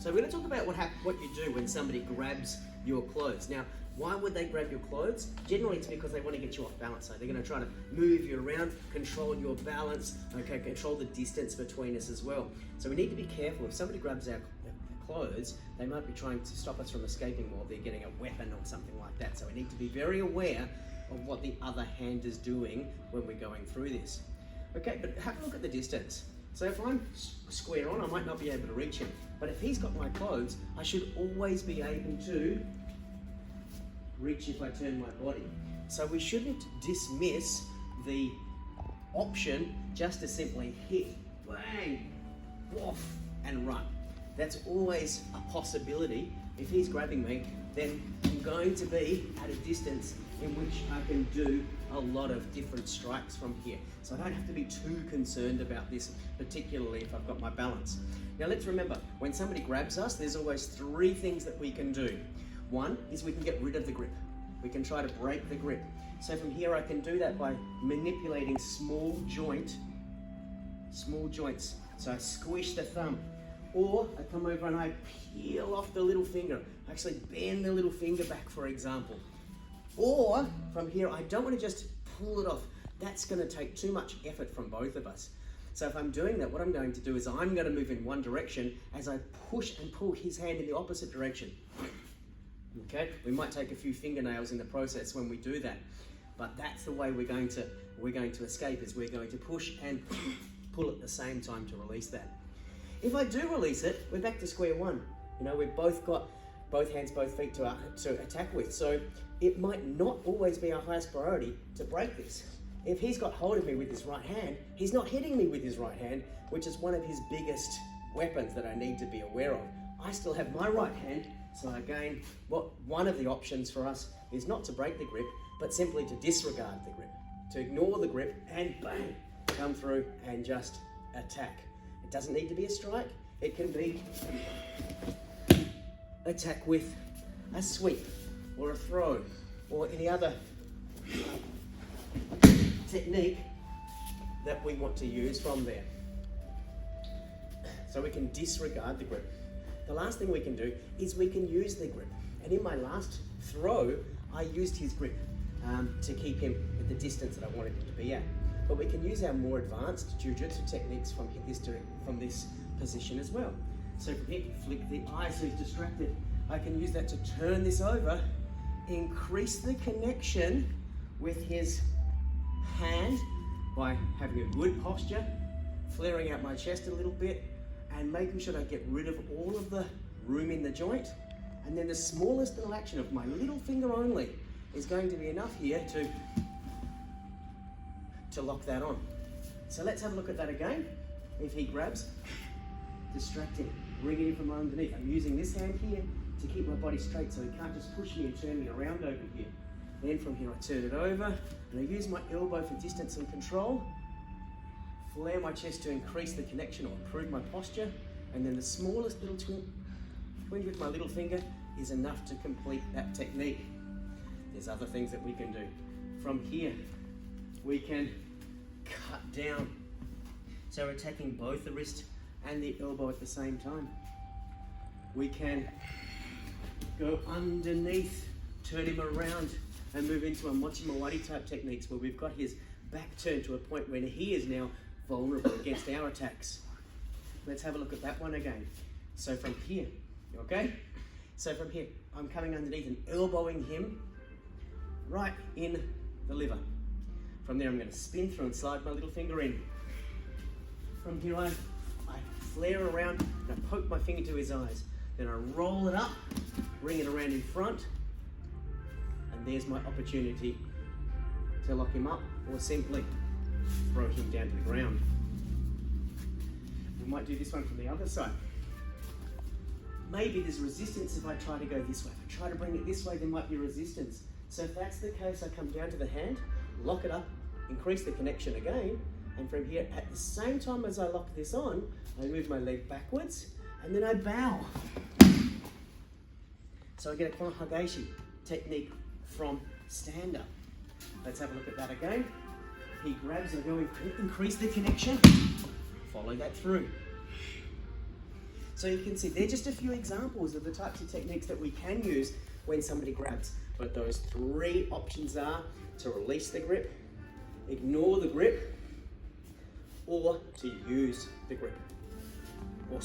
So we're going to talk about what you do when somebody grabs your clothes. Now, why would they grab your clothes? Generally, it's because they want to get you off balance. So they're going to try to move you around, control your balance, okay, control the distance between us as well. So we need to be careful. If somebody grabs our clothes, they might be trying to stop us from escaping, or they're getting a weapon or something like that. So we need to be very aware of what the other hand is doing when we're going through this. Okay, but have a look at the distance. So if I'm square on, I might not be able to reach him. But if he's got my clothes, I should always be able to reach if I turn my body. So we shouldn't dismiss the option just to simply hit, bang, woof, and run. That's always a possibility. If he's grabbing me, then I'm going to be at a distance in which I can do a lot of different strikes from here. So I don't have to be too concerned about this, particularly if I've got my balance. Now let's remember, when somebody grabs us, there's always three things that we can do. One is we can get rid of the grip. We can try to break the grip. So from here I can do that by manipulating small joints. So I squish the thumb, or I come over and I peel off the little finger. I actually bend the little finger back, for example. Or from here, I don't want to just pull it off. That's going to take too much effort from both of us. So if I'm doing that, what I'm going to do is I'm going to move in one direction as I push and pull his hand in the opposite direction. Okay, we might take a few fingernails in the process when we do that, but that's the way we're going to escape, is we're going to push and pull at the same time to release that. If I do release it, we're back to square one. You know, we've both got both hands, both feet to attack with. So it might not always be our highest priority to break this. If he's got hold of me with his right hand, he's not hitting me with his right hand, which is one of his biggest weapons that I need to be aware of. I still have my right hand, so again, one of the options for us is not to break the grip, but simply to disregard the grip, to ignore the grip and bang, come through and just attack. It doesn't need to be a strike. It can be attack with a sweep or a throw or any other technique that we want to use from there. So we can disregard the grip. The last thing we can do is we can use the grip. And in my last throw, I used his grip to keep him at the distance that I wanted him to be at. But we can use our more advanced jiu-jitsu techniques from this position as well. So from here, flick the eye so he's distracted. I can use that to turn this over, increase the connection with his hand by having a good posture, flaring out my chest a little bit, and making sure I get rid of all of the room in the joint. And then the smallest little action of my little finger only is going to be enough here to lock that on. So let's have a look at that again. If he grabs, distract him, bring it in from underneath. I'm using this hand here to keep my body straight so he can't just push me and turn me around over here. Then from here I turn it over and I use my elbow for distance and control. Flare my chest to increase the connection or improve my posture. And then the smallest little twinge with my little finger is enough to complete that technique. There's other things that we can do. From here, we can cut down. So we're attacking both the wrist and the elbow at the same time. We can go underneath, turn him around, and move into a mochi-mawari type techniques where we've got his back turned to a point where he is now vulnerable against our attacks. Let's have a look at that one again. So from here, okay? So from here, I'm coming underneath and elbowing him right in the liver. From there, I'm going to spin through and slide my little finger in. From here, I flare around and I poke my finger to his eyes. Then I roll it up, bring it around in front, and there's my opportunity to lock him up or simply throw him down to the ground. We might do this one from the other side. Maybe there's resistance if I try to go this way. If I try to bring it this way, there might be resistance. So if that's the case, I come down to the hand, lock it up, increase the connection again, and from here, at the same time as I lock this on, I move my leg backwards, and then I bow. So I get a konohagaishi technique from stand up. Let's have a look at that again. He grabs, I go increase the connection, follow that through. So you can see they're just a few examples of the types of techniques that we can use when somebody grabs. But those 3 options are to release the grip, ignore the grip, or to use the grip, or